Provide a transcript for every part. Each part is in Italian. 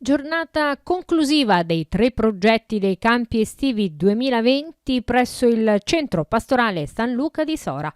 Giornata conclusiva dei 3 progetti dei campi estivi 2020 presso il Centro Pastorale San Luca di Sora.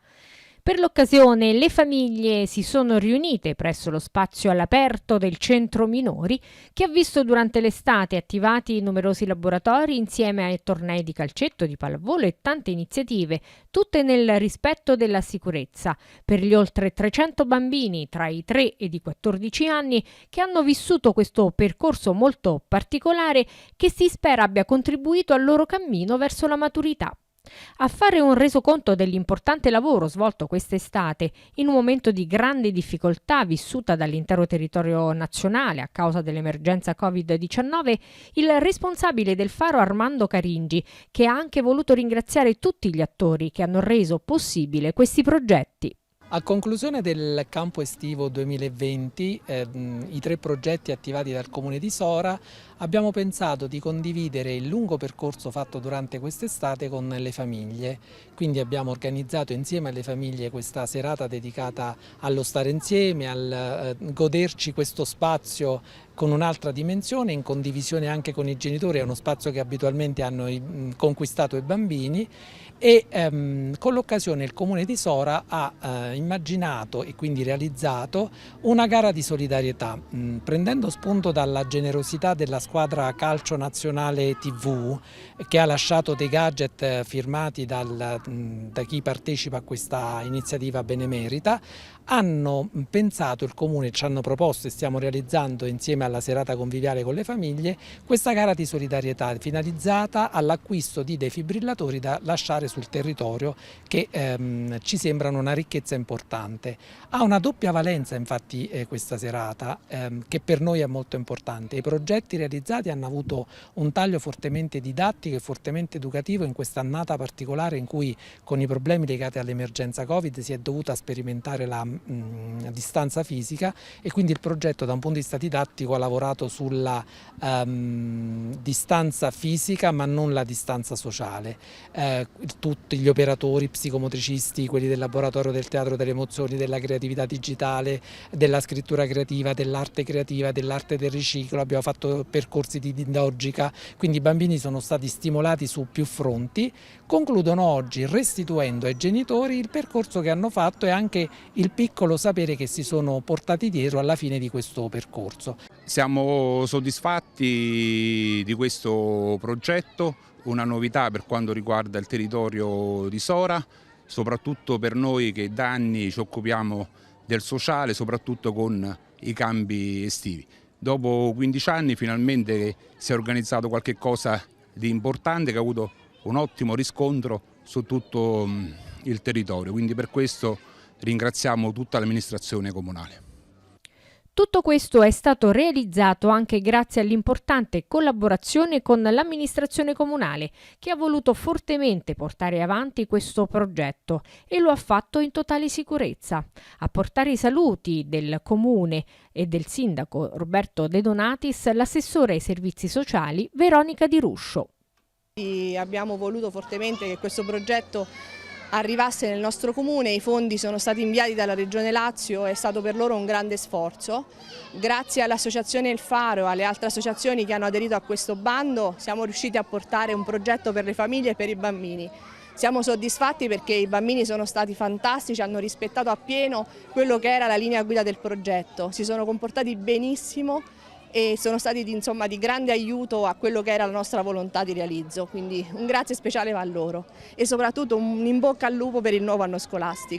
Per l'occasione le famiglie si sono riunite presso lo spazio all'aperto del centro minori che ha visto durante l'estate attivati numerosi laboratori insieme ai tornei di calcetto, di pallavolo e tante iniziative, tutte nel rispetto della sicurezza, per gli oltre 300 bambini tra i 3 e i 14 anni che hanno vissuto questo percorso molto particolare che si spera abbia contribuito al loro cammino verso la maturità. A fare un resoconto dell'importante lavoro svolto quest'estate in un momento di grande difficoltà vissuta dall'intero territorio nazionale a causa dell'emergenza Covid-19, il responsabile del Faro Armando Caringi, che ha anche voluto ringraziare tutti gli attori che hanno reso possibile questi progetti. A conclusione del campo estivo 2020, i 3 progetti attivati dal Comune di Sora, abbiamo pensato di condividere il lungo percorso fatto durante quest'estate con le famiglie. Quindi abbiamo organizzato insieme alle famiglie questa serata dedicata allo stare insieme, al goderci questo spazio con un'altra dimensione, in condivisione anche con i genitori, è uno spazio che abitualmente hanno conquistato i bambini. E con l'occasione il Comune di Sora ha immaginato e quindi realizzato una gara di solidarietà, prendendo spunto dalla generosità della squadra calcio nazionale TV che ha lasciato dei gadget firmati da chi partecipa a questa iniziativa benemerita. Hanno pensato, il Comune ci hanno proposto e stiamo realizzando insieme alla serata conviviale con le famiglie questa gara di solidarietà finalizzata all'acquisto di defibrillatori da lasciare sul territorio che ci sembrano una ricchezza importante. Ha una doppia valenza infatti questa serata che per noi è molto importante. I progetti realizzati hanno avuto un taglio fortemente didattico e fortemente educativo in questa annata particolare in cui con i problemi legati all'emergenza Covid si è dovuta sperimentare la distanza fisica e quindi il progetto da un punto di vista didattico ha lavorato sulla distanza fisica ma non la distanza sociale. Tutti gli operatori psicomotricisti, quelli del laboratorio del teatro delle emozioni, della creatività digitale, della scrittura creativa, dell'arte creativa, dell'arte del riciclo, abbiamo fatto percorsi di dialogica, quindi i bambini sono stati stimolati su più fronti, concludono oggi restituendo ai genitori il percorso che hanno fatto e anche il piccolo sapere che si sono portati dietro alla fine di questo percorso. Siamo soddisfatti di questo progetto, una novità per quanto riguarda il territorio di Sora, soprattutto per noi che da anni ci occupiamo del sociale, soprattutto con i campi estivi. Dopo 15 anni finalmente si è organizzato qualcosa di importante che ha avuto un ottimo riscontro su tutto il territorio, quindi per questo ringraziamo tutta l'amministrazione comunale. Tutto questo è stato realizzato anche grazie all'importante collaborazione con l'amministrazione comunale, che ha voluto fortemente portare avanti questo progetto e lo ha fatto in totale sicurezza. A portare i saluti del comune e del sindaco Roberto De Donatis, l'assessore ai servizi sociali Veronica Di Ruscio. Abbiamo voluto fortemente che questo progetto arrivasse nel nostro comune, i fondi sono stati inviati dalla Regione Lazio, è stato per loro un grande sforzo. Grazie all'associazione Il Faro e alle altre associazioni che hanno aderito a questo bando siamo riusciti a portare un progetto per le famiglie e per i bambini. Siamo soddisfatti perché i bambini sono stati fantastici, hanno rispettato appieno quello che era la linea guida del progetto, si sono comportati benissimo e sono stati di grande aiuto a quello che era la nostra volontà di realizzo, quindi un grazie speciale va a loro e soprattutto un in bocca al lupo per il nuovo anno scolastico.